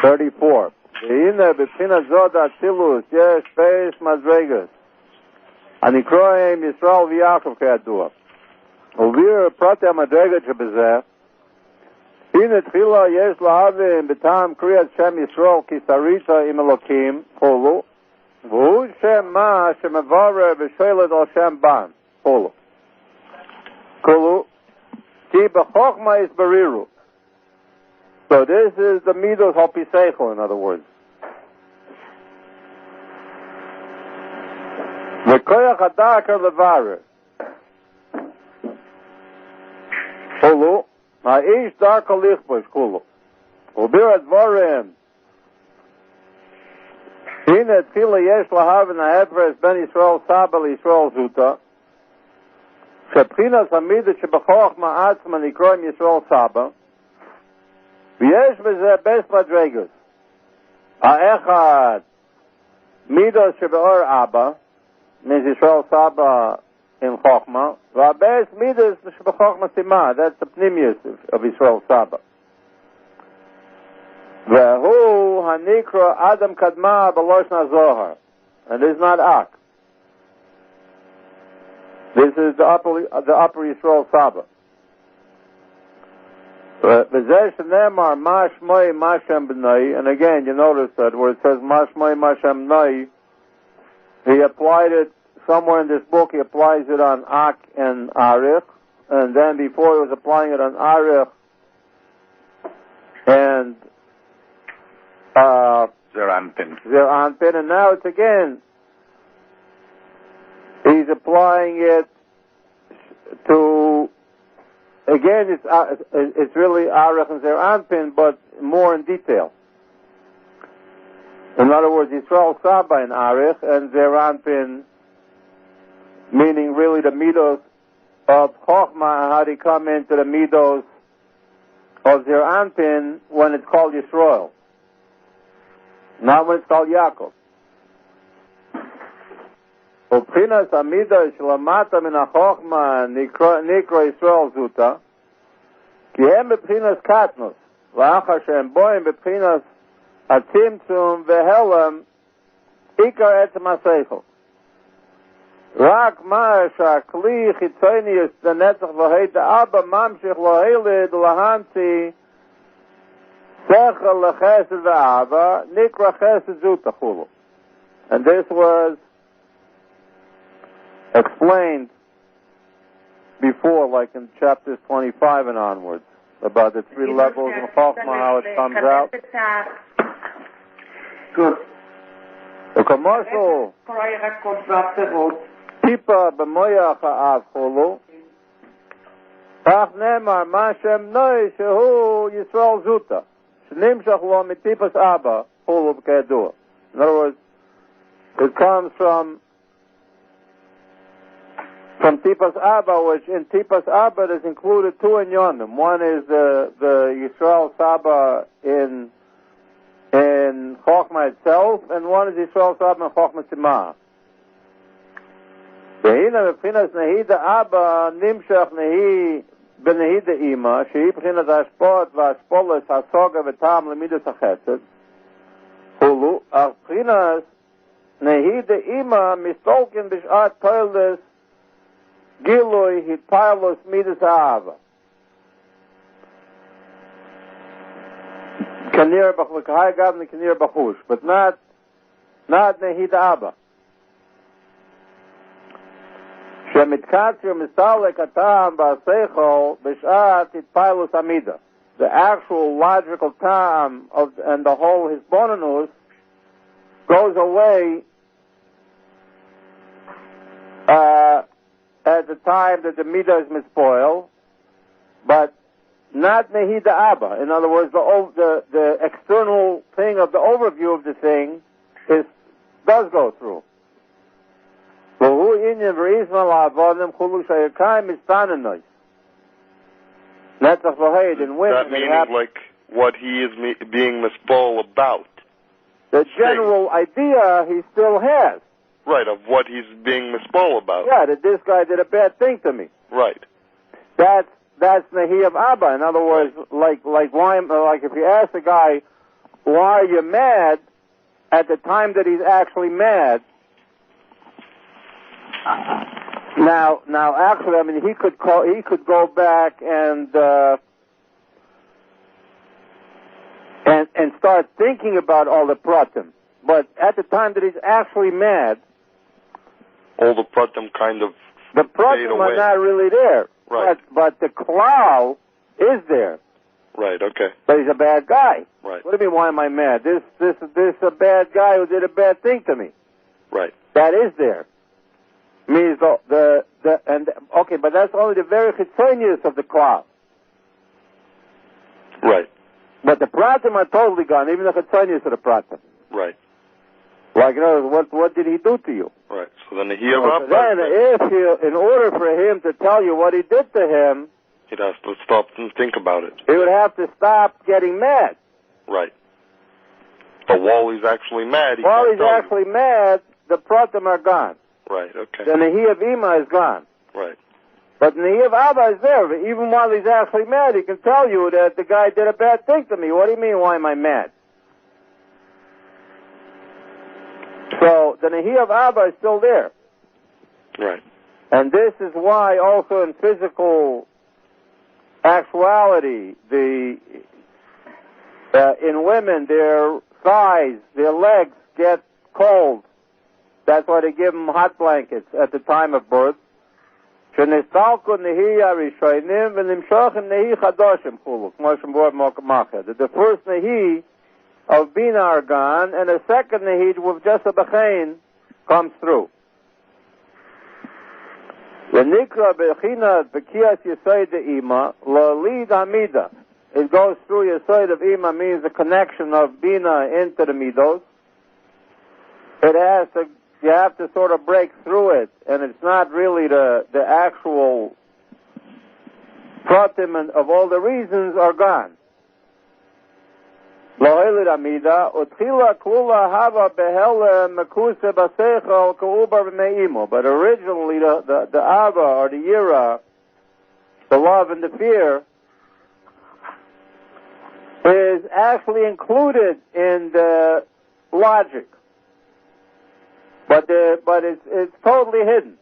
34. והנה בבחינה זאת האצילוס יש שתי מדרגות הנקראים ישראל ויעקב כידוע. וביר פרטי המדרגות שבזה, הנה תחילה יש להבין בטעם קריאת שם ישראל כי שרית עם אלוקים חולו, והוא שם מה שמברר ושואלת על שם בן חולו. כולו, כי בחוכמה הסברירו. So this is the midos hapiseichel, in other words. V'koyach hadakar levarer. Kulu, ha'ish darka lichbosh kulu. Ubir advarim. Hine tchila yesh lahavin ha'evres ben Yisrael Saba Yisrael Zuta. Shebchinas hamidah shebechochma atzma nikroim Yisrael Saba. ויש בזה בס מדרגות. האחד, מידות שבאור אבא, מישראל סבא in חוכמה, והבס מידות שבחוכמה סימה, that's the pnimius of ישראל סבא. והוא הנקרא אדם קדמה בלושן הזוהר. And this is not Ak. This is the upper Yisrael Saba. And again, you notice that where it says Mashmoi Mashem Nai, he applied it somewhere in this book. He applies it on Ak and Arich, and then before he was applying it on Arich and Zeranpin, and now it's again. He's applying it to. Again, it's really Arich and Zer Anpin, but more in detail. In other words, Yisrael Saba in Arich and Zer Anpin, meaning really the midos of Chochma and how they come into the midos of Zer Anpin when it's called Yisrael, not when it's called Yaakov. ובחינת המידה שלמטה מן החוכמה נקרא ישראל זוטה, כי הם בבחינת קטנוס, ואחר שהם בואים בבחינת הצמצום והלם, עיקר עצם השכל. רק מה שהכלי חיצוניוס לנצח והית אבא ממשיך להילד להמציא שכל לחסד ואבא, נקרא חסד זוטה חולו. And this was explained before, like in chapters 25 and onwards, about the three levels of Chokhmah, how it comes out. Good. The commercial Tipa b'moyach ha'av chulu Kach nemar ma shem noi shehu Yisrael zuta Shnimshach lo mitipas abba chulu b'kedua. In other words, it comes from Tipas Abba, which in Tipas Abba is included two inyonim. One is the Yisrael Saba in Chokhmah itself, and one is Yisrael Saba in Chokhmah Simah. V'hina b'pchinas nehida Abba nimshach nehi b'nehida ima, shehi b'chinas hashpot v'hashpolos hasoga v'tam l'midas hachesed, hulu, ach b'chinas nehida ima mistolkin b'shat toiles Giloi hitpalos midas ha'ava. Kanir b'chai gavni kanir b'chush, but not nehida abba. Shemitkatzer mistalek atam ba'aseichol b'shat hitpalos amida. The actual logical tam and the whole Hitbonenut goes away at the time that the midah is mispoiled, but not nehida abba. In other words, the external thing of the overview of the thing does go through. That means like what he is being mispol about. The general idea he still has. Right, of what he's being mispol about. Yeah, that this guy did a bad thing to me. Right. That's, that's Nahi of Abba. In other words, like if you ask a guy, why you're mad at the time that he's actually mad. Now, actually, I mean, he could go back and start thinking about all the pratim. But at the time that he's actually mad, all the pratim kind of the pratim are not really there. Right. But the klal is there. Right. Okay. But he's a bad guy. Right. What do you mean? Why am I mad? This a bad guy who did a bad thing to me. Right. That is there. Means okay, but that's only the very chitzonius of the klal. Right. But the pratim are totally gone, even the chitzonius of the pratim. Right. Like, what did he do to you? Right. So then Then, in order for him to tell you what he did to him, he'd have to stop and think about it. He would have to stop getting mad. Right. But while he's actually mad, mad, the pratim are gone. Right. Okay. The Nahi of Ima is gone. Right. But the Nahi of Abba is there. But even while he's actually mad, he can tell you that the guy did a bad thing to me. What do you mean, why am I mad? So the Nahi of Abba is still there. Right. And this is why also in physical actuality, in women, their thighs, their legs get cold. That's why they give them hot blankets at the time of birth. The first Nahi of Bina are gone, and the second Nahi with just a Bechain comes through. It goes through Yesod of Ima, means the connection of Bina into the Midos. You have to sort of break through it, and it's not really the actual pratim of all the reasons are gone. But originally the Ava or the Yira, the love and the fear, is actually included in the logic. But it's totally hidden.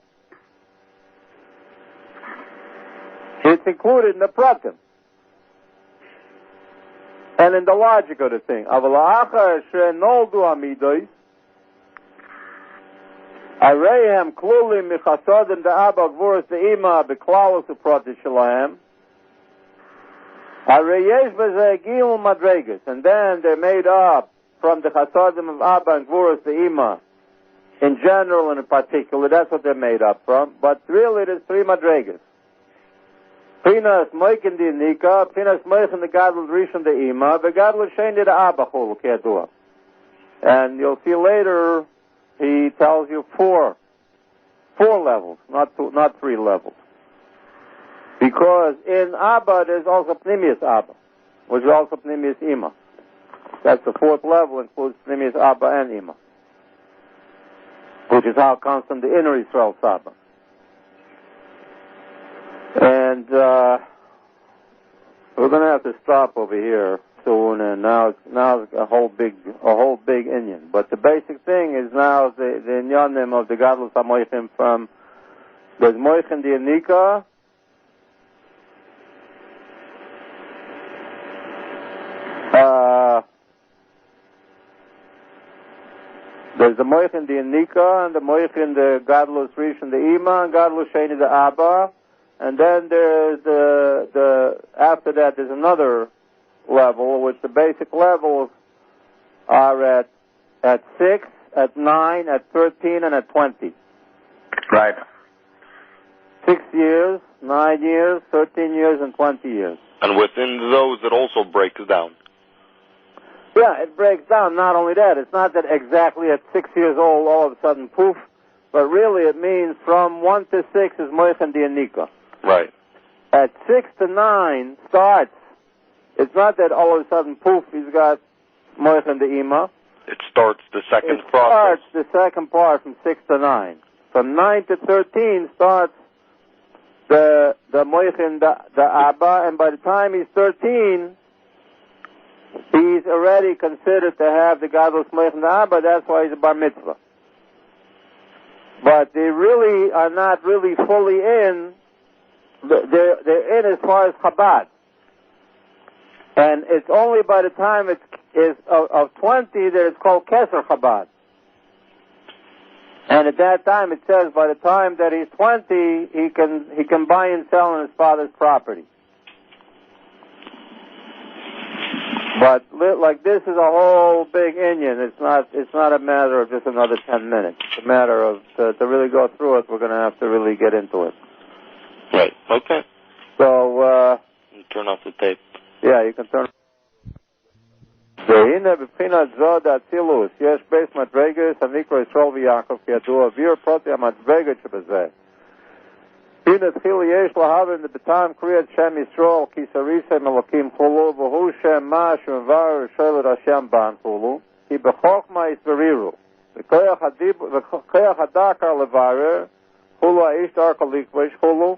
It's included in the pratim and in the logic of the thing. And then they're made up from the chasadim of Abba and Gvuras the Ima. In general and in particular, that's what they're made up from. But really, there's three madregas. Pinas moikin di nika, pinas moikin the gadol rishon the ima, the gadol shein the abba chol kedua. And you'll see later, he tells you four levels, not three levels. Because in abba there's also pnimius abba, which is also pnimius ima. That's the fourth level, includes pnimius abba and ima, which is how it comes from the inner Yisrael Saba. And we're going to have to stop over here soon, and now it's a whole big Indian. But the basic thing is now the inyanim of the Gadlus HaMoichim from there's Moichin the Anika, there's the Moichin the Anika, and the Moichin the Gadlus Rishon the Ima, and Gadlus Sheni the Abba. And then there's after that there's another level, which the basic levels are at 6, at 9, at 13, and at 20. Right. 6 years, 9 years, 13 years, and 20 years. And within those, it also breaks down. Yeah, it breaks down. Not only that, it's not that exactly at 6 years old, all of a sudden, poof, but really it means from 1 to 6 is Moichin Dianika. Right. At 6 to 9 starts. It's not that all of a sudden, poof, he's got Moichin the Ima. It starts the second process. It starts the second part from 6 to 9. From 9 to 13 starts the Moichin the Abba, and by the time he's 13, he's already considered to have the Gadlus Moich Abba, that's why he's a bar mitzvah. But they really are not really fully in. They're in as far as Chabad. And it's only by the time it is of 20 that it's called Keser Chabad. And at that time it says by the time that he's 20, he can buy and sell on his father's property. But like this is a whole big Indian. It's not a matter of just another 10 minutes. It's a matter of to really go through it. We're going to have to really get into it. Right. Okay. So you turn off the tape. Yeah, you can turn. והנה בבחינת זו דאצילוס יש בייס מדרגס הנקרא ישראל ויעקב כידוע אוויר פרוטי המדרגת שבזה. הנה תחיל יש להבין בטעם קריאת שם ישראל כי סריסם אלוקים חולו והוא שם מה שמבר שואל השם בן חולו כי בחוכמה יסברירו וכוח הדקר לברר חולו האיש דרכו לקבש חולו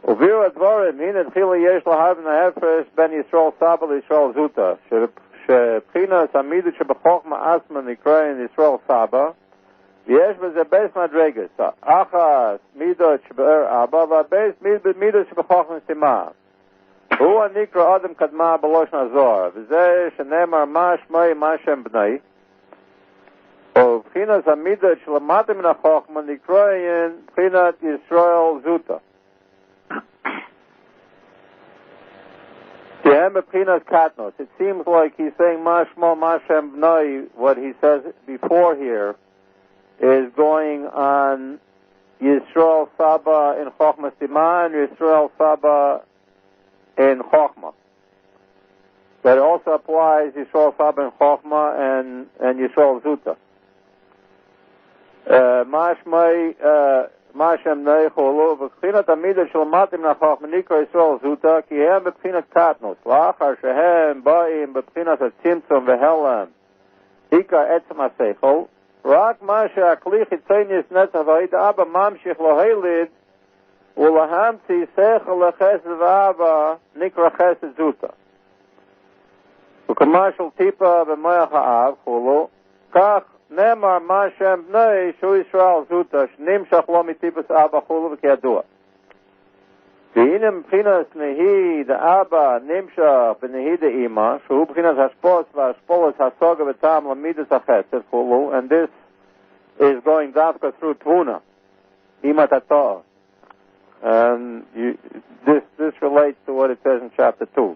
וביר הדבורים, הנה תחילה יש להבין ההפרש בין ישראל סבא לישראל זוטה, שבחינס המידות שבחוכמה אסמה נקראים ישראל סבא, ויש בזה בייס מדרגס, אחת מידות שבאר אבא, והבייס מידות שבחוכמה סימה. הוא הנקרא אדם קדמה בלושן הזוהר, וזה שנאמר מה שמי מה שם בני, ובחינס המידות שלמטה מן החוכמה נקראים בחינת ישראל זוטה. It seems like he's saying Mashmo Mashem Bnai. What he says before here is going on Yisrael Saba in Chochma Siman, Yisrael Saba in Chochma. But it also applies Yisrael Saba in Chochma and Yisrael Zuta. Mashmai Mashem Neicholu, V'china Tamida Shalmatim Nachach Menikra Yisrael Zuta, Ki Hem B'china Katnos, Lachar Shehem Ba'im B'china Tzimtzum V'Helam, Hika Etzem HaSeichol, Rak Masha Akli Chitzonius Netzach V'Hid Abba Mamshich Lohelid, Ulahamtzi Seichel Lechesed V'Abba Nikra Chesed Zuta. V'kamashal Tipa B'Moyach Ha'av, Chulu, Kach נאמר מה שם בני שהוא ישראל זוטה שנמשך לו מטיפוס אבא חולו וכידוע. והנה מבחינת נהי דאבא נמשך בנהי דאמא שהוא מבחינת השפוס והשפולת הסוגה וטעם למידס החסד חולו, and this is going דווקא through תבונה אמא תתואר, and this relates to what it says in chapter 2.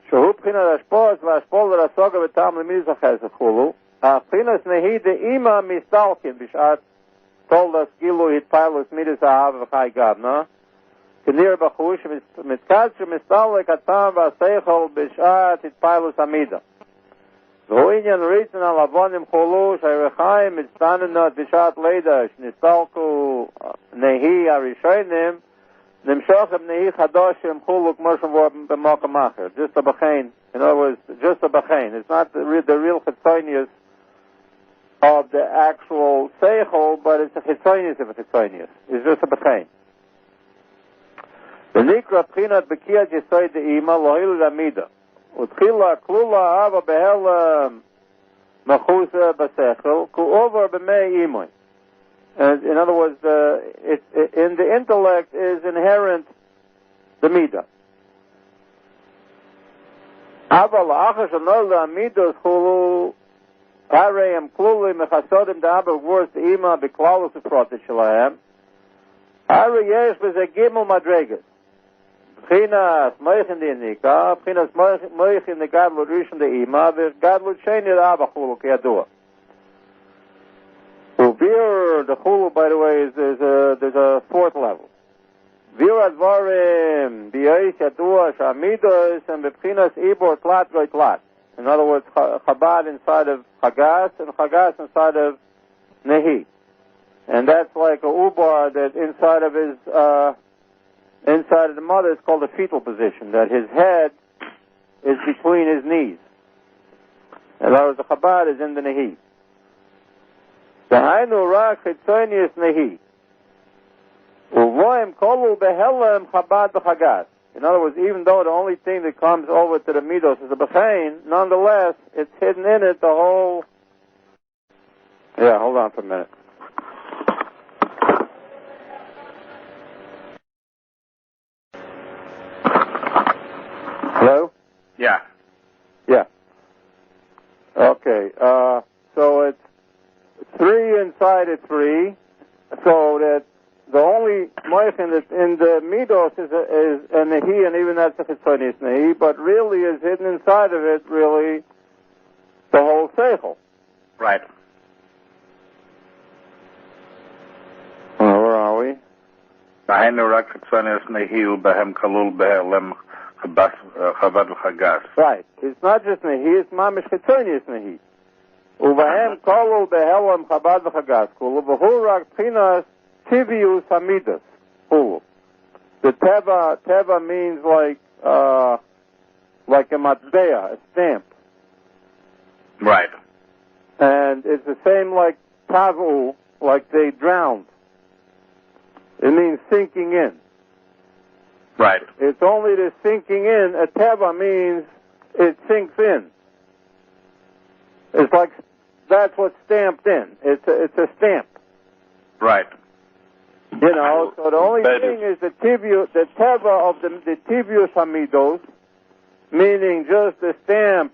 שהוא בחינת השפוס והשפול והסוגה וטעם למידס החסד חולו, הבחינת נהי דאמא מסתלקין בשעת תולדס גילו התפיילוס מידס האהבה וחי גבנה, כנראה בחוש מתקד שמסתלק הטעם והשכל בשעת התפיילוס המידה. והוא עניין ריצן על אבונים חולו שהירחיים מצטננות בשעת לידה שנסתלקו נהי הראשונים, נמשוך בנהי חדוש שהם חולו כמו שמבוא במקום אחר. Just a bechain. In other words, just a bechain. It's not the real chitzonius of the actual seichel, but it's a chitzonius of a chitzonius. It's just a bechain. וnikra b'chinat b'kiyat yisoid de'ima lohilu l'amida. Utchila klula ava behel mechusa b'seichel ku'over b'mei imoy. And in other words, in the intellect is inherent the midah. Aval la'achar shenol la'amidos chulu harayim kluli mechasodim da'abar wors de'ima b'klalus u'protet shalahem haray yesh b'zeh gimel madregas b'chinas moichin di'nika b'chinas moichin the gadlut rishon de'ima v'gadlut sheni da'abar chulu k'yadua. Vir the chulu, by the way, there's a fourth level. Vir advarim b'yois yadua shamidos and b'chinas ibor tlat goy tlat. In other words, Chabad inside of Chagas and Chagas inside of Nehi, and that's like a ubar that inside of the mother is called a fetal position. That his head is between his knees. In other words, the Chabad is in the Nehi. The Hainu Rak Chitzonius Nehi. Uvoim kolu behelem chabad b'chagas. In other words, even though the only thing that comes over to the midos is the bechain, nonetheless, it's hidden in it the whole... Yeah, hold on for a minute. Hello? Yeah. Yeah. Okay, so it's 3 inside of 3, so that the only moichin that's in the midos is a nehi, and even that's a chitzonis nehi, but really is hidden inside of it, really, the whole seichel. Right. Where are we? Right. It's not just nehi, it's mamish chitzonis nehi. Uvahem kolu behelam chabad v'chagas kulu v'hu rak tchinas tivius hamidas kulu. The teva means like a matbea, a stamp. Right. And it's the same like tavu, like they drowned. It means sinking in. Right. It's only the sinking in. A teva means it sinks in. It's like that's what's stamped in. It's a stamp. Right. You know, so the only thing is the teva of the tivius hamidos, meaning just the stamp.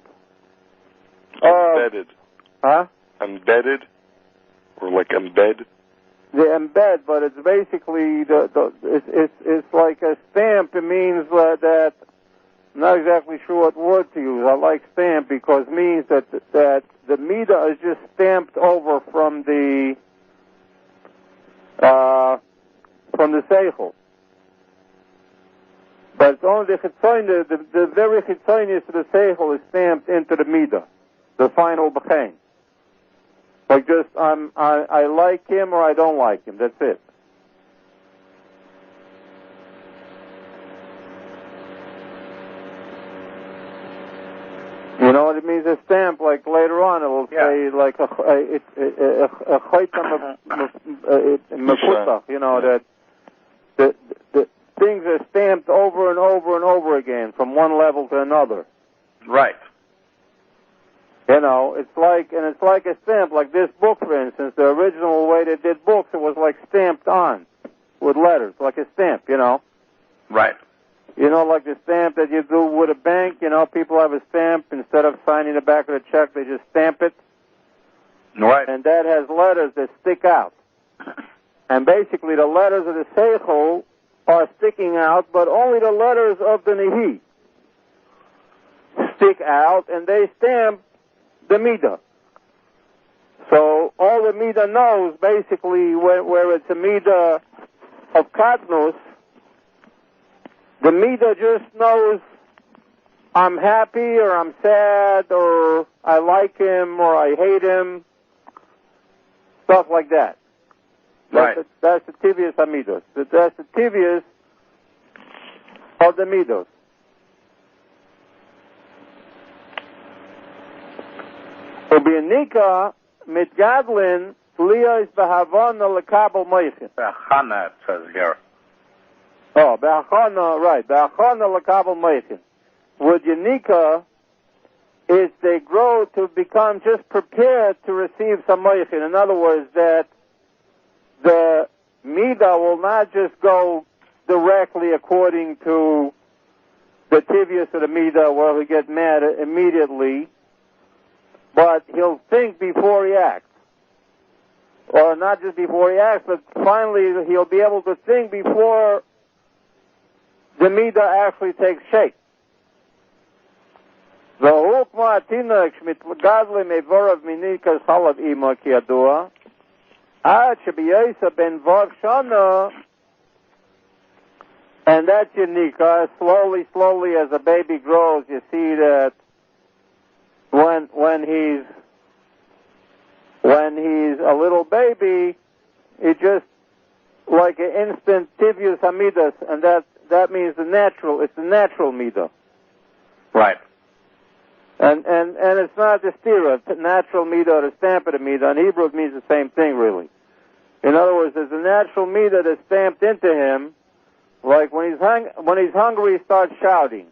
Embedded. Huh? Embedded? Or like embed? The embed, but it's basically it's like a stamp. It means that I'm not exactly sure what word to use. I like stamp because it means that the midah is just stamped over from the seichel. But it's only the very chitzonius of the seichel is stamped into the midah, the final bechain. Like just I like him or I don't like him. That's it. You know what it means? A stamp. Like later on, it will say like a chaytam mefutach. You know that the things are stamped over and over and over again from one level to another. Right. You know, it's like a stamp, like this book, for instance. The original way they did books, it was like stamped on with letters, like a stamp, you know. Right. You know, like the stamp that you do with a bank, you know, people have a stamp. Instead of signing the back of the check, they just stamp it. Right. And that has letters that stick out. And basically the letters of the seichel are sticking out, but only the letters of the nehi stick out, and they stamp the midah. So all the midah knows, basically, where it's a midah of katnus, the midah just knows I'm happy or I'm sad or I like him or I hate him, stuff like that. Right. That's the tivius hamidos. That's the tivius of the midos. Ubinika mitgadlin liyos behavana lekabel moichin. Be'achana, it says here. Oh, be'achana, right. Be'achana lekabel moichin. With Yanika is they grow to become just prepared to receive some moichin. In other words, that the midah will not just go directly according to the tivius of the midah where he'll get mad immediately, but he'll think before he acts. Or not just before he acts, but finally he'll be able to think before the midah actually takes shape. The hukma atinak shmitgadle mevorav minikas halav ima kiyadua ad shebiyasa ben vav shana, and that's Yanika. Slowly as a baby grows, you see that when he's a little baby, he just like an instant tivius hamidas, and that means it's the natural midah. Right. And it's not the stira, natural midah or the stamp of the midah. In Hebrew it means the same thing, really. In other words, there's a natural midah that's stamped into him. Like when he's hungry, he starts shouting.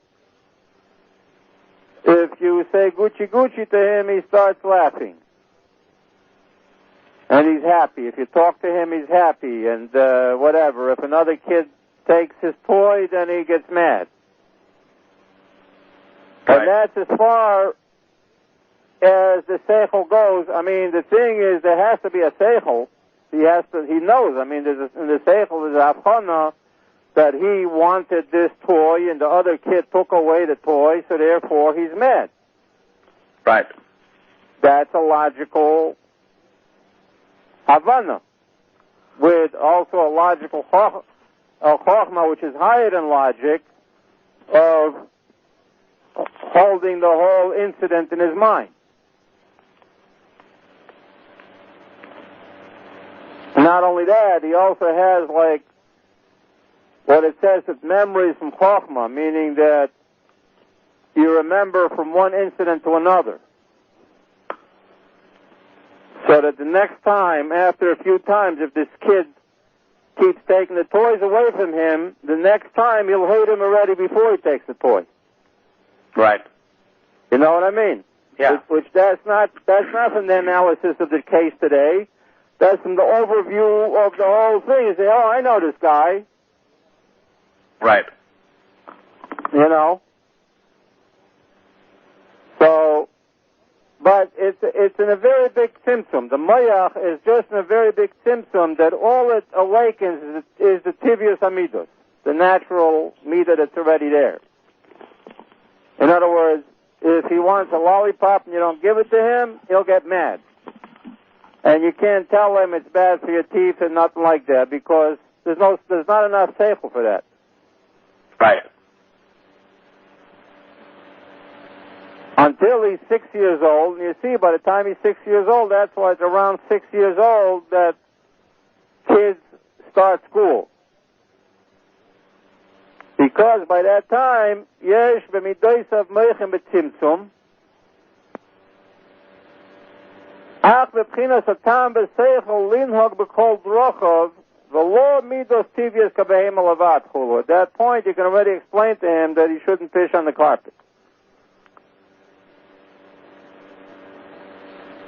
If you say Gucci Gucci to him, he starts laughing. And he's happy. If you talk to him, he's happy. And whatever. If another kid takes his toy, then he gets mad. Right. And that's as far as the seichel goes. I mean, the thing is, there has to be a seichel. He knows. I mean, in the seichel, there's a havchana that he wanted this toy and the other kid took away the toy, so therefore he's mad. Right. That's a logical havana, with also a logical chokhmah, which is higher than logic, of holding the whole incident in his mind. Not only that, he also has, like, what it says, it's memories from chokhmah, meaning that you remember from one incident to another. So that the next time, after a few times, if this kid keeps taking the toys away from him, the next time he'll hate him already before he takes the toy. Right. You know what I mean? Yeah. Which that's not from the analysis of the case today. That's from the overview of the whole thing. You say, oh, I know this guy. Right. You know? So, but it's in a very big symptom. The mayach is just in a very big symptom that all it awakens is the tibius amidus, the natural midah that's already there. In other words, if he wants a lollipop and you don't give it to him, he'll get mad. And you can't tell him it's bad for your teeth and nothing like that, because there's not enough seichel for that. Right. Until he's 6 years old, and you see, by the time he's 6 years old, that's why it's around 6 years old that kids start school. Because by that time, yesh b'midosav meichem b'tzimtzum, ach b'pchinas hatam b'seichel linhog b'kol drochov, v'lo midos tivias kabehem alavat chulu. At that point, you can already explain to him that he shouldn't fish on the carpet.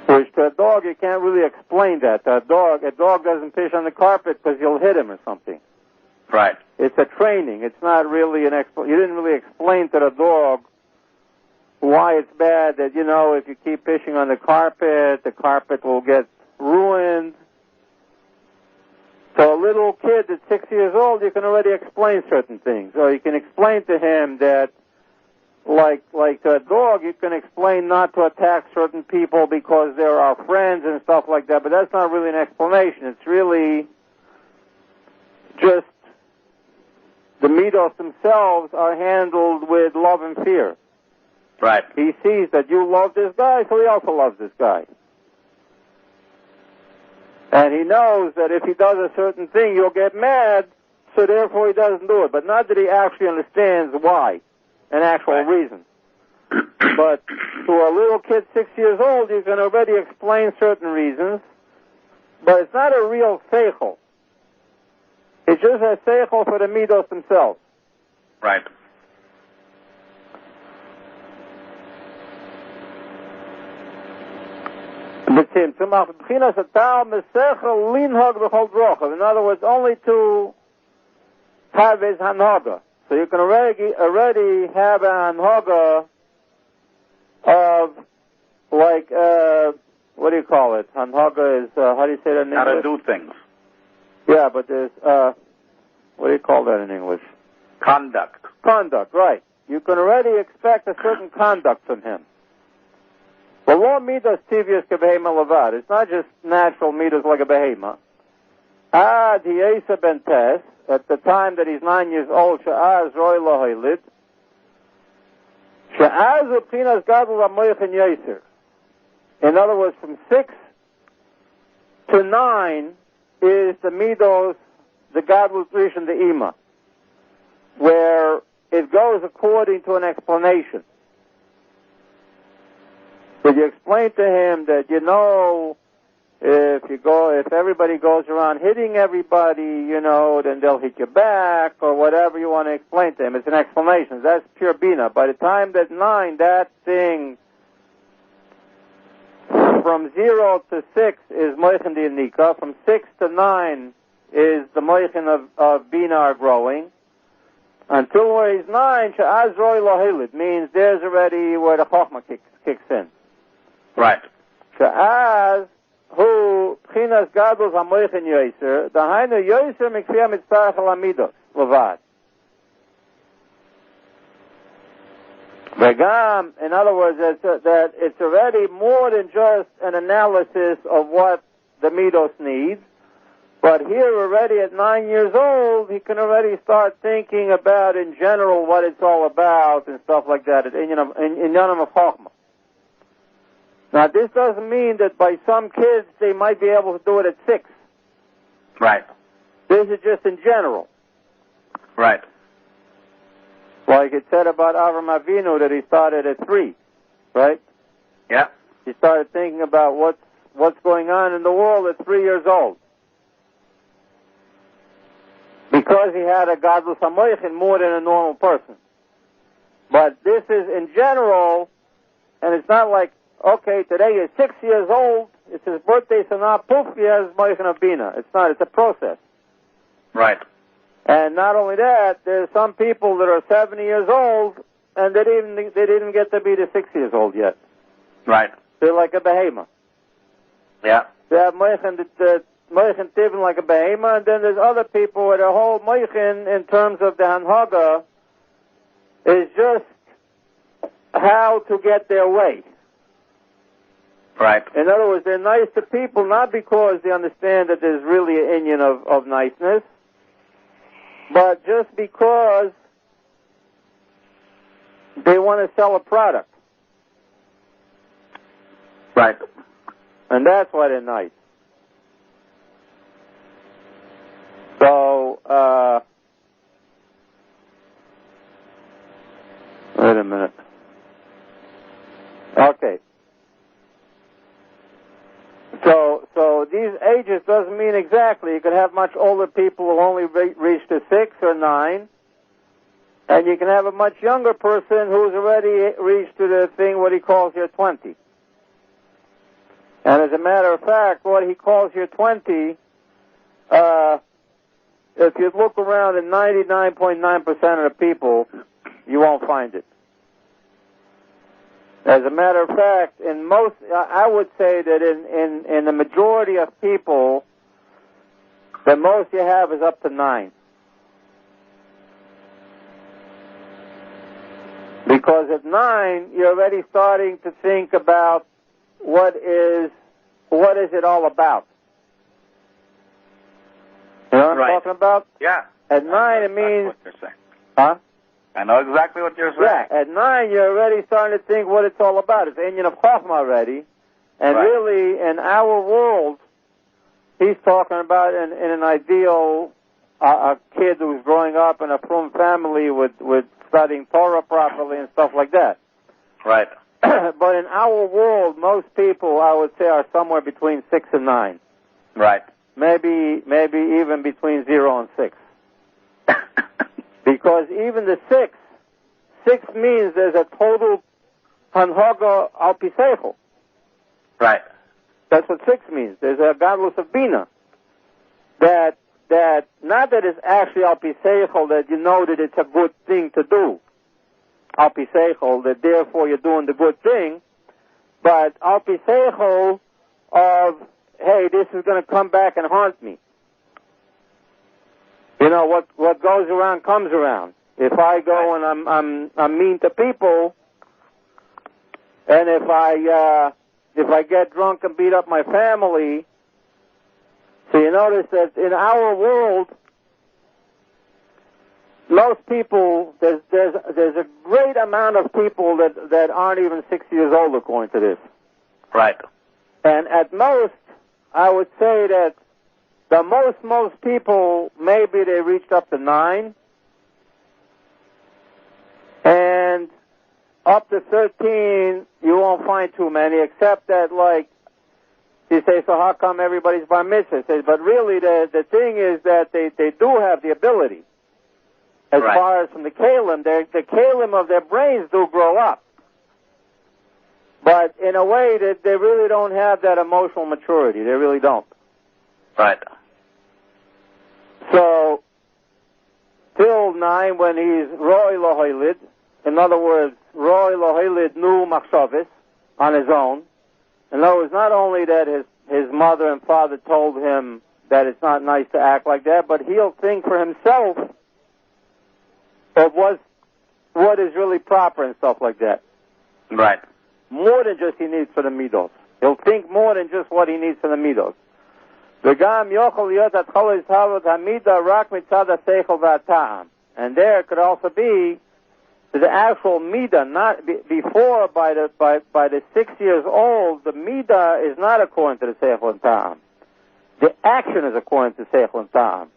Which to a dog, you can't really explain that. A dog doesn't fish on the carpet because you'll hit him or something. Right. It's a training. It's not really you didn't really explain to the dog why it's bad that, you know, if you keep fishing on the carpet will get ruined. So a little kid that's 6 years old, you can already explain certain things. Or you can explain to him that, like to a dog, you can explain not to attack certain people because they're our friends and stuff like that, but that's not really an explanation. It's really just the midos themselves are handled with love and fear. Right. He sees that you love this guy, so he also loves this guy. And he knows that if he does a certain thing, you'll get mad, so therefore he doesn't do it. But not that he actually understands why, an actual reason. But to a little kid 6 years old, you can already explain certain reasons, but it's not a real seichel. It's just a seichel for the midos themselves. Right. In other words, only to have his hanhaga. So you can already have a hanhaga of, like, what do you call it? Hanhaga is, how do you say that in English? How to do things. Yeah, but there's, what do you call that in English? Conduct. Conduct, right. You can already expect a certain conduct from him. The law midas tivias kebehema levad. It's not just natural midas like a behema. Ad hiesa ben tes, at the time that he's 9 years old, she'az roi lo haylid, she'az upinas gadol amoyach and yeser. In other words, from 6 to 9 is the midos, the gadol trish and the ima, where it goes according to an explanation. But you explain to him that, you know, if everybody goes around hitting everybody, then they'll hit you back, or whatever you want to explain to them. It's an explanation. That's pure bina. By the time that 9, that thing from 0 to 6 is moichin di nika. From 6 to 9 is the moichin of bina are growing. Until where he's 9, she'az roi lohilid, means there's already where the chokhmah kicks in. Right. She'az hu pchinas gadol hamoichin yoiser, dahainu yoiser mikfiyah mitzarech alamidos, levad. Vegam, in other words, that it's already more than just an analysis of what the midos needs, but here already at 9 years old, he can already start thinking about in general what it's all about and stuff like that, in Yanam of Chokhmah. Now, this doesn't mean that by some kids they might be able to do it at 6. Right. This is just in general. Right. Like it said about Avram Avinu that he started at 3, right? Yeah. He started thinking about what's going on in the world at 3 years old. Because he had a gadlus hamoichin more than a normal person. But this is in general, and it's not like, okay, today he's 6 years old, it's his birthday, so now poof, he has moichin of bina. It's not, it's a process. Right. And not only that, there's some people that are 70 years old, and they didn't get to be the 6 years old yet. Right. They're like a behemoth. Yeah. They have moichin tivin like a behemoth, and then there's other people where the whole moichin in terms of the hanhaga is just how to get their way. Right. In other words, they're nice to people not because they understand that there's really an inyan of niceness, but just because they want to sell a product. Right. And that's why they're nice. So, wait a minute. Okay. So these ages doesn't mean exactly. You could have much older people who only reach to 6 or 9, and you can have a much younger person who's already reached to the thing what he calls here 20. And as a matter of fact, what he calls here 20, if you look around in 99.9% of the people, you won't find it. As a matter of fact, in most, I would say that in the majority of people, the most you have is up to 9. Because at 9, you're already starting to think about what is it all about. You know what I'm talking about? Yeah. At 9, it means... What you're saying. Huh? I know exactly what you're saying. Yeah, at 9, you're already starting to think what it's all about. It's inyan of Chokhmah already. And really, in our world, he's talking about in an ideal, a kid who's growing up in a frum family with studying Torah properly and stuff like that. Right. But in our world, most people, I would say, are somewhere between 6 and 9. Right. Maybe even between 0 and 6. Because even the 6 means there's a total hanhaga al piseichel. Right. That's what 6 means. There's a gadlus of bina. That not that it's actually al piseichel, that you know that it's a good thing to do. Al piseichel, that therefore you're doing the good thing. But al piseichel of, hey, this is going to come back and haunt me. You know, what goes around comes around. If I go and I'm mean to people, and if I get drunk and beat up my family, so you notice that in our world, most people, there's a great amount of people that aren't even 6 years old according to this. Right. And at most, I would say that the most people, maybe they reached up to 9. And up to 13, you won't find too many, except that, like, You say, so how come everybody's bar mitzvah? Says, but really the thing is that they do have the ability. As Right. far as from the kalim, the kalim of their brains do grow up. But in a way that they really don't have that emotional maturity. They really don't. Right. So, till 9, when he's Roy Lohoilid, in other words, Roy Lohoilid nu machshavis, on his own. In other words, not only that his mother and father told him that it's not nice to act like that, but he'll think for himself of what is really proper and stuff like that. Right. More than just he needs for the midos. He'll think more than just what he needs for the midos. וגם יכול להיות התחלה הזהבות המידה רק מצד השכל והטעם. And there could also be the actual midah, not before by the 6 years old, the midah is not according to the seichel and ta'am. The action is according to seichel and ta'am.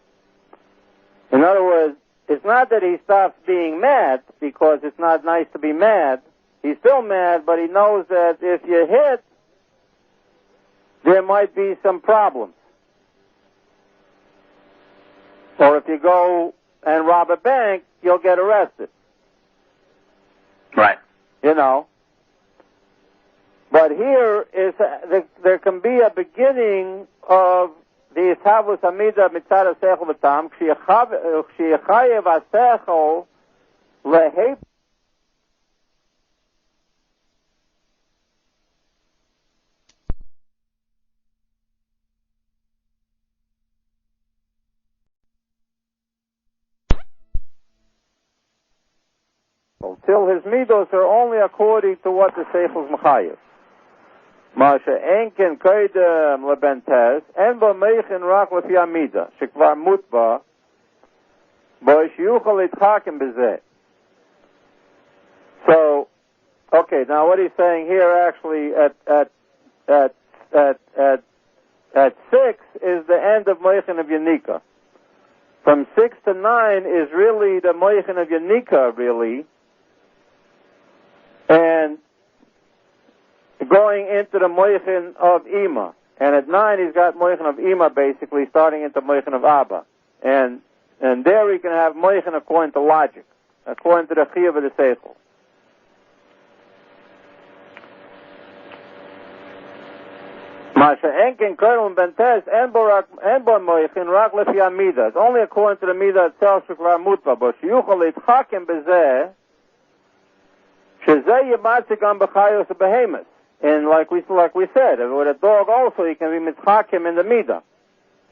In other words, it's not that he stops being mad because it's not nice to be mad. He's still mad, but he knows that if you hit, there might be some problems. Or if you go and rob a bank, you'll get arrested. Right. You know. But here is there can be a beginning of the Ishavus Amida Mitzad HaSechel V'Tam Kshiyechayev HaSechel Lehep. Till his midos are only according to what the Seichel is Mechayev. Masha enken koidem lebentes en bo meichin rak lefi amida shekvar mutba bo shiyuchal itchakim bezeh. So, okay, now what he's saying here actually at 6 is the end of Moichin of Yanika. From 6 to 9 is really the Moichin of Yanika, really. And going into the Moichin of Ima. And at 9 he's got Moichin of Ima basically starting into Moichin of Abba. And there he can have Moichin according to logic, according to the Chiyuv of the Seichel. Masha Enkin Kernel Bentes and Bo Moichin Rak Lefi Amida. It's only according to the Mida itself Shuklar Mutba. But Shiyuchal Itchakim Bezeh Shezeh Yimatzik on B'chayos Behemoth. And like we said, with a dog also he can be mitchakim in the midah.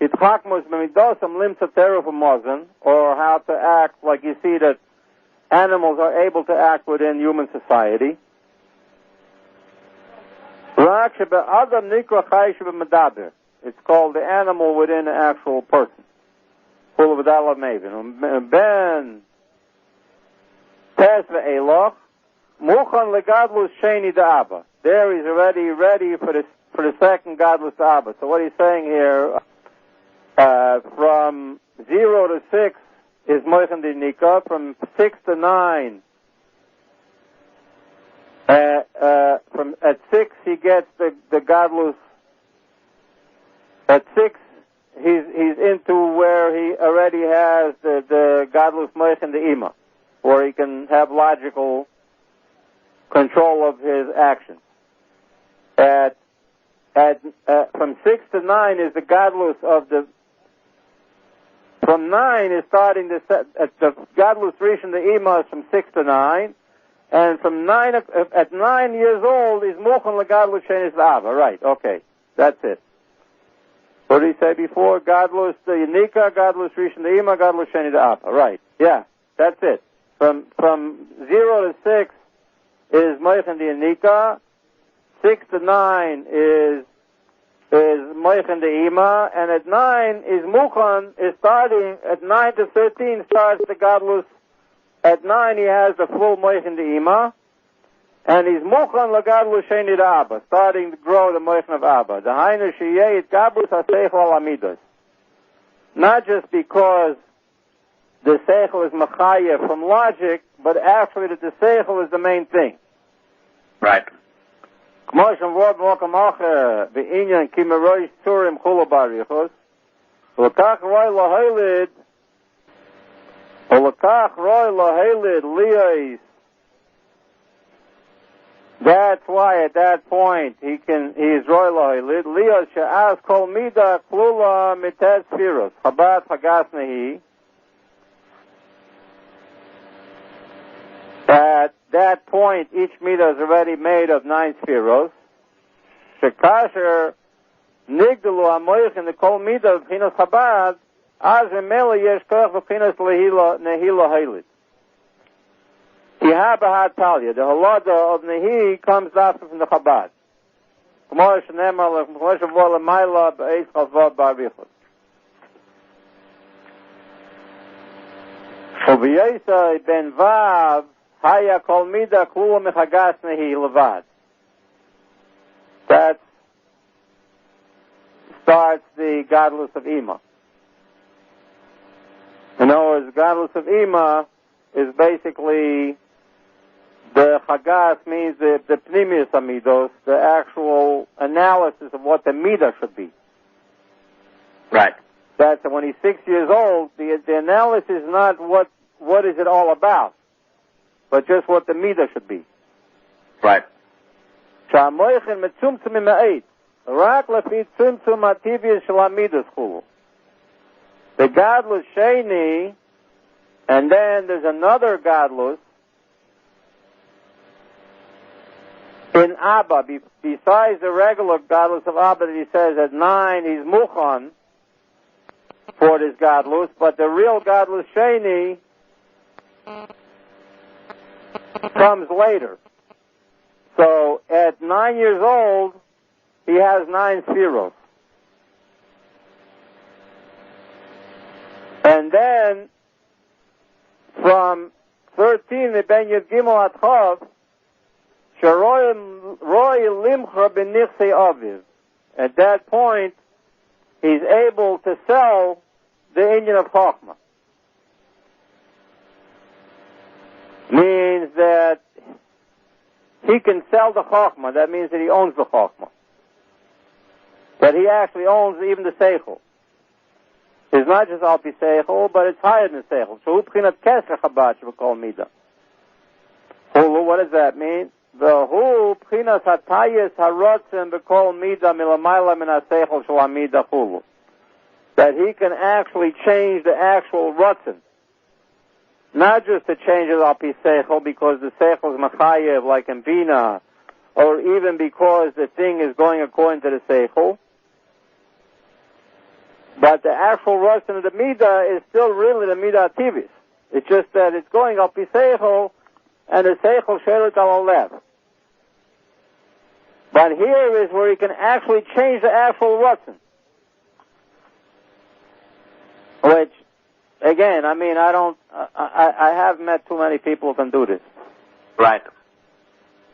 Itchakmus b'midosam limsa teruv mozen, or how to act like you see that animals are able to act within human society. Rak shebe'adam nikra chay shebe'medaber. It's called the animal within the actual person. Full of adalav mevin. Ben tes ve'eloch muchan legadlus sheni da'aba. There he's already ready for the second godless Abba. So what he's saying here, from 0 to 6 is Moichin Dinika. From 6 to 9, at 6 he gets the godless. At 6 he's into where he already has the godless Moichin Deima, where he can have logical control of his actions. From 6 to 9 is the godless of the. From 9 is starting the godless Rishon the Ima is from 6 to 9, and from 9 at 9 years old is Muchan legadlus Shenis Ava. Right? Okay, that's it. What did he say before? Godless the Yanika, godless Rishon the Ima, godless Shenis Ava. Right? Yeah, that's it. From 0 to 6 is Moichin the Yanika. 6 to 9 is Moichin the Ima, and at 9 is Mukhan, is starting, at 9 to 13 starts the Godless. At 9 he has the full Moichin the Ima, and he's Mukhan legadlus Sheni the Abba, starting to grow the Moichin of Abba. The Hainu Shiyeh Gablus HaSeichel Al Amidos. Not just because the Seichel is Machayev from logic, but actually that the Seichel is the main thing. Right. כמו שמבואר במקום אחר, בעניין כי מראש צורים חולו בריחוס, ולקח רוי להילד ליאס. That's why at that point he is roi להילד, ליאס שאז כל מידה כלולה מתת ספירוס, חב"ד חגס נהי. At that point, each midah is already made of 9 spheros. Shekasher nigdalu amoichin the kol midah of B'chinas Chabad, az remela yesh koch B'chinas nehila hailid. Kiha b'hat talya, the halada of nehi comes after from the Chabad. K'mor shenemar l'k'mor shavua l'mayla b'eis chavod b'arichot. Rabbi Yossi ben Vav Haya kol mida klula mechagas nehi levad. That starts the godless of Ima. In other words, godless of Ima is basically the chagas means the pnimius amidos, the actual analysis of what the midah should be. Right. That's when he's 6 years old, the analysis is not what is it all about, but just what the midah should be. Right. Sha'amoichin metzumtzum ma'eit, rak lefi tzumtzum ha'tiviyas shel ha'midas chulu. The godless sheni, and then there's another godless in Abba, besides the regular godless of Abba that he says at 9 he's muchan for this godless, but the real godless sheni comes later. So at 9 years old, he has 9 spheros. And then from 13, the Ben Yud Gimel Atchav, Sharoy Limcha B'nichsei Aviv. At that point, he's able to sell the Indian of Chochmah. Means that he can sell the Chochmah. That means that he owns the Chochmah. That he actually owns even the Seichel. It's not just Alpi Seichel, but it's higher than Seichel. So, B'chinat Keser Chabad Shebekol Mida. Hulu, what does that mean? The Hu B'chinas Hatayis Harotzim Bekol Mida Milamayla Min HaSeichel Shel HaMida Hulu. That he can actually change the actual Rotzen. Not just to change it Alpi Seichel because the Seichel is Machayev like in Bina, or even because the thing is going according to the Seichel. But the actual Rotzen of the Midah is still really the Midah Tivis. It's just that it's going Alpi Seichel, and the Seichel Shelut al Alev. But here is where he can actually change the actual Rotzen. Which, again, I mean, I haven't met too many people who can do this. Right.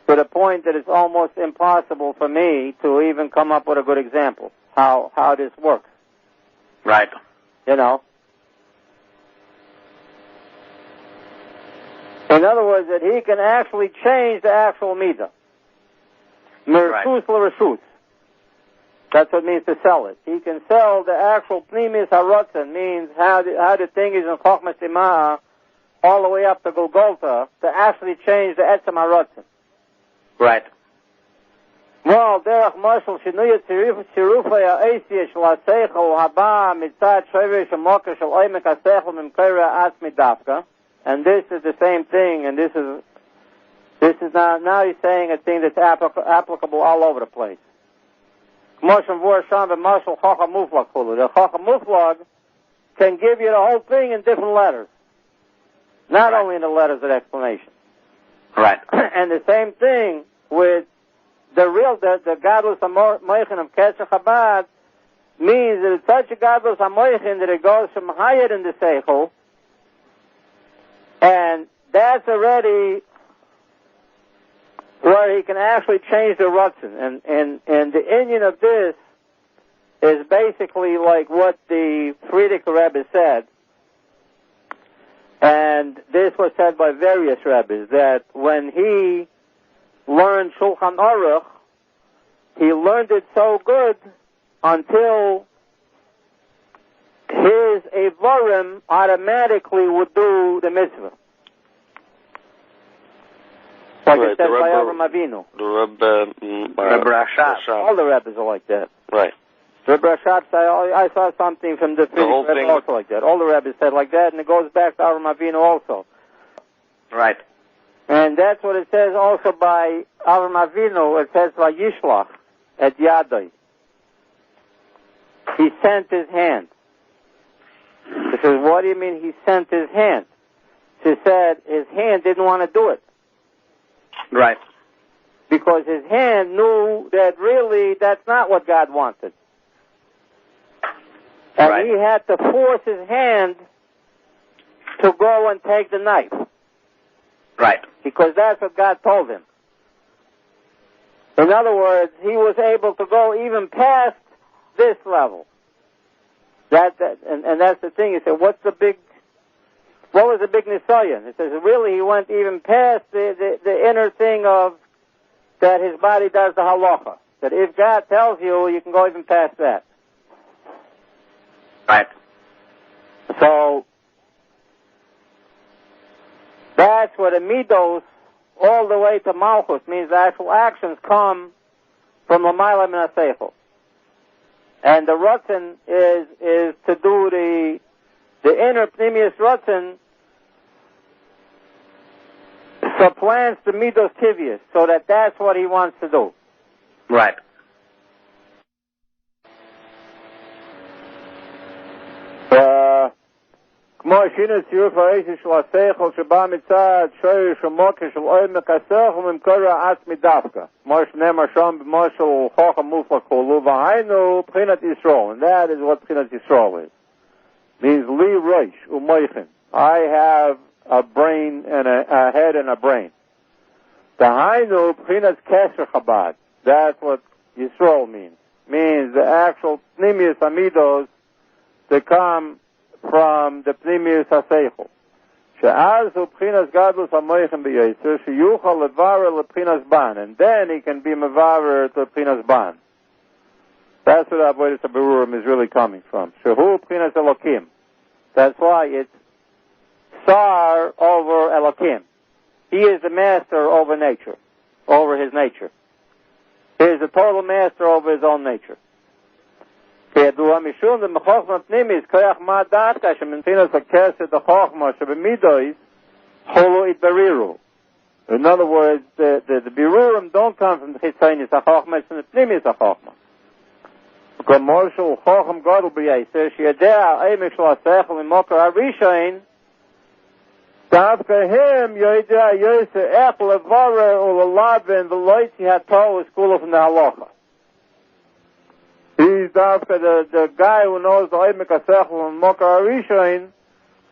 To the point that it's almost impossible for me to even come up with a good example how this works. Right. You know? In other words, that he can actually change the actual midah. Mershus l'reshus. That's what it means to sell it. He can sell the actual pnimis harotzen, means how the thing is in Chochmah Simah all the way up to Golgotha, to actually change the etzem harotzen. Right. Well, derech mashal shinuyat tzirufay ha'esiya shel ha'seichel haba mitzad shover shemoker shel oimek ha'seichel mimkera atzmi dafka. And this is the same thing, and this is now he's saying a thing that's applicable all over the place. The Chacham Muflag can give you the whole thing in different letters. Not only in the letters of explanation. Right. And the same thing with the godless Amoichin of Kesher Chabad means that it's such a godless Amoichin that it goes from higher than the Seichel, and that's already where he can actually change the Rutzen. And the Indian of this is basically like what the Friedrich Rebbe said. And this was said by various Rebbes, that when he learned Shulchan Aruch, he learned it so good until his Evarim automatically would do the mitzvah. Like it says by Avram Avinu. The Rebbe Rashab. All the Rebbes are like that. Right. Rebbe Rashab said, I saw something from the whole Rebbe thing also like that. All the Rebbes said like that, and it goes back to Avram Avinu also. Right. And that's what it says also by Avram Avinu. It says by Yishlach at Yadai. He sent his hand. He says, what do you mean he sent his hand? She said his hand didn't want to do it. Right. Because his hand knew that really that's not what God wanted. And Right. he had to force his hand to go and take the knife. Right. Because that's what God told him. In other words, he was able to go even past this level. And that's the thing. He said, what was the big nisayon? He says, really, he went even past the inner thing of that his body does the halacha. That if God tells you, you can go even past that. Right. So, that's what a midos, all the way to malchus, means the actual actions come from l'mayla min ha-seichel. And the rutzen is to do the inner pnimius rutzen supplants the midos tivius, so that's what he wants to do. Right. כמו שינה צירוף האישי של השכל שבא מצד שורש ומוקר של עומק השכל וממקור העצמי דווקא. כמו שנאמר שם במשל חוכם מופלג כולו, והיינו בחינת ישרול. And that is what בחינת ישרול is. Means li roish u'moichin. I have a brain and a head and a brain. D'hainu b'chinas kesher chabad. That's what Yisrael means. Means the actual pnimius amidos that come from the pnimius haseichel. She'az hu b'chinas gadlus hamoichin b'yetzer sheyuchal levarer leb'chinas ban. And then he can be mevarer to b'chinas ban. That's what Avodas HaBerurim is really coming from. Shehu b'chinas Elokim. That's why it's Sar over Elokim. He is the master over nature, over his nature. He is the total master over his own nature. In other words, the Berurim don't come from the Chitzonius HaChochma, it's from the Pnimis HaChochma. Commercial Chochem Gadol b'Yeiser, Sheyadea Eimik Shel HaSechel Mimokar HaRishain, Davka him Yoidea Yoiser Ech Levarer U'Lelaven V'Loitzi HaTorah School from the Halacha. He's Davka the guy who knows the Eimik HaSechel Mimokar HaRishain,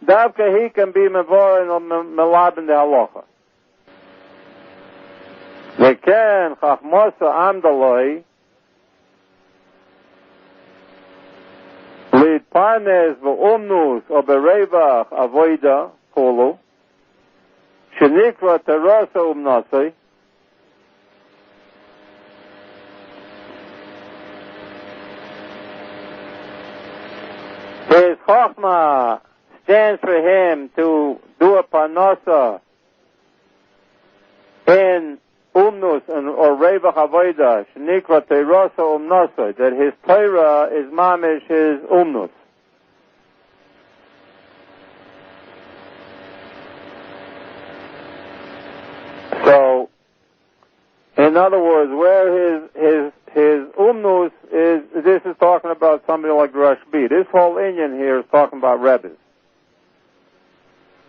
Davka he can be Mevarer and Melaben the Halacha. Leken Chachmosa Amdaloi Parnes v'omnus o berevach avoida kolu shenikra terasa umnasei his chachma stands for him to do a parnasa in umnus or revach avoida shenikra terasa umnasei, that his Torah is mamish his umnus. So, in other words, where his umnus is, this is talking about somebody like Rashbi. This whole Inyan here is talking about Rebbes.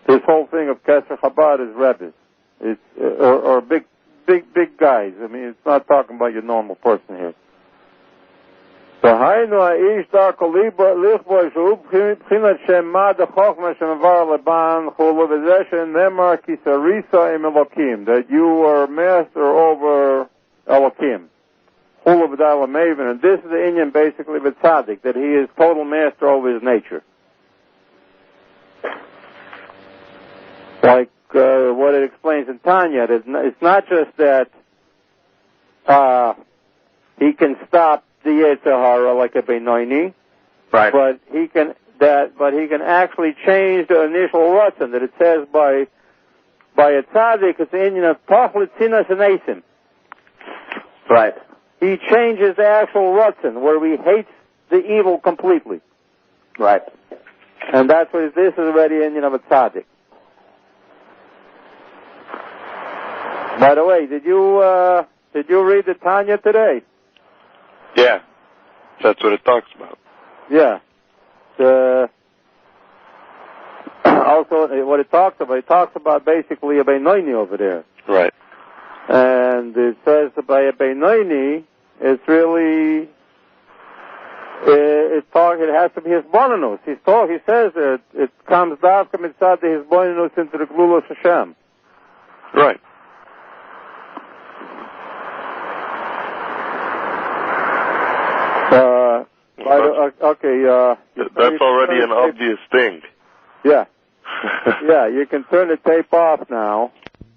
This whole thing of Kesher Chabad is Rebbes. It's, or big guys. I mean, it's not talking about your normal person here. Hainu ha'ish darko lichbo shu b'chinas shem ma dechokma shemevar leban chulu v'zeh shenemar kisarisa im Elokim, that you are master over Elokim. Chulu v'day l'meven, and this is the Inyan basically with tzaddik, that he is total master over his nature. Like what it explains in Tanya, it's not just that he can stop the Yetzer Hara like a Beinoini, Right. but he can actually change the initial Ratzon that it says by a tzaddik, it's the Indian of Tachlit Sinas and Asim. Right. He changes the actual Ratzon, where he hates the evil completely. Right. And that's what this is already Indian of a tzaddik. By the way, did you read the Tanya today? Yeah. That's what it talks about. Yeah. Also, what it talks about basically a Beinoini over there. Right. And it says by a Beinoini, it's really, it has to be Hitbonenut. He says that it comes down from inside the Hitbonenut into the Glulos HaShem. Right. That's already an obvious thing. Yeah. Yeah, you can turn the tape off now.